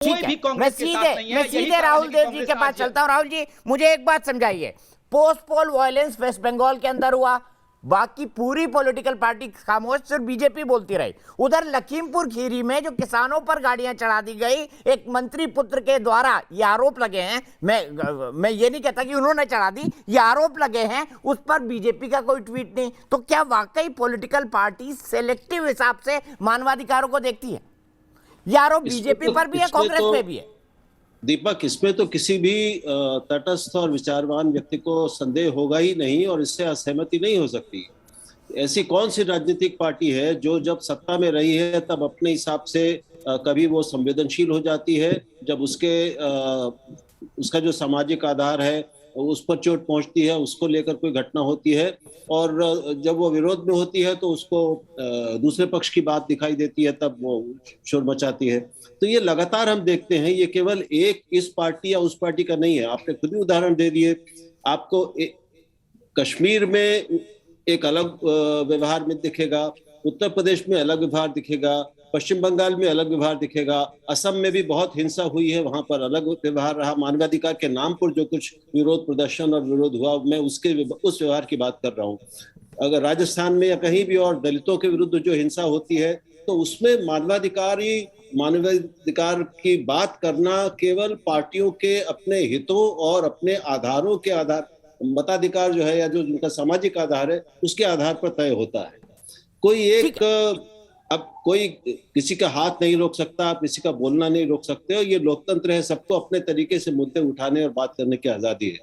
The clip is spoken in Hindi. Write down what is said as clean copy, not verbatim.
कोई भी कांग्रेस के साथ नहीं है। मैं सीधे राहुल देव जी के पास चलता हूं। राहुल जी, मुझे एक बात समझाइए, post poll violence West Bengal के अंदर हुआ, बाकी पूरी पॉलिटिकल पार्टी खामोश, सिर्फ बीजेपी बोलती रही। उधर लखीमपुर खीरी में जो किसानों पर गाड़ियां चढ़ा दी गई, एक मंत्री पुत्र के द्वारा ये आरोप लगे हैं, मैं ये नहीं कहता कि उन्होंने चढ़ा दी, ये आरोप लगे हैं, उस पर बीजेपी का कोई ट्वीट नहीं। तो क्या वाकई पॉलिटिकल पार्टी सेलेक्टिव हिसाब से मानवाधिकारों को देखती है? ये आरोप बीजेपी पर भी है, कांग्रेस पे भी है। दीपक, इसमें तो किसी भी तटस्थ और विचारवान व्यक्ति को संदेह होगा ही नहीं और इससे असहमति नहीं हो सकती। ऐसी कौन सी राजनीतिक पार्टी है जो जब सत्ता में रही है तब अपने हिसाब से कभी वो संवेदनशील हो जाती है, जब उसका जो सामाजिक आधार है उस पर चोट पहुंचती है, उसको लेकर कोई घटना होती है और जब वो विरोध में होती है तो उसको दूसरे पक्ष की बात दिखाई देती है, तब वो शोर मचाती है। तो ये लगातार हम देखते हैं, ये केवल एक इस पार्टी या उस पार्टी का नहीं है। आपने खुद ही उदाहरण दे दिए। आपको कश्मीर में एक अलग व्यवहार में दिखेगा, उत्तर प्रदेश में अलग व्यवहार दिखेगा, पश्चिम बंगाल में अलग व्यवहार दिखेगा, असम में भी बहुत हिंसा हुई है, वहां पर अलग व्यवहार रहा। मानवाधिकार के नाम पर जो कुछ विरोध प्रदर्शन और विरोध हुआ, मैं उस व्यवहार की बात कर रहा हूँ। अगर राजस्थान में या कहीं भी और दलितों के विरुद्ध जो हिंसा होती है तो उसमें मानवाधिकार की बात करना केवल पार्टियों के अपने हितों और अपने आधारों के आधार, मताधिकार जो है या जो उनका सामाजिक आधार है उसके आधार पर तय होता है। कोई किसी का हाथ नहीं रोक सकता, आप किसी का बोलना नहीं रोक सकते हो। ये लोकतंत्र है, सबको अपने तरीके से मुद्दे उठाने और बात करने की आजादी है।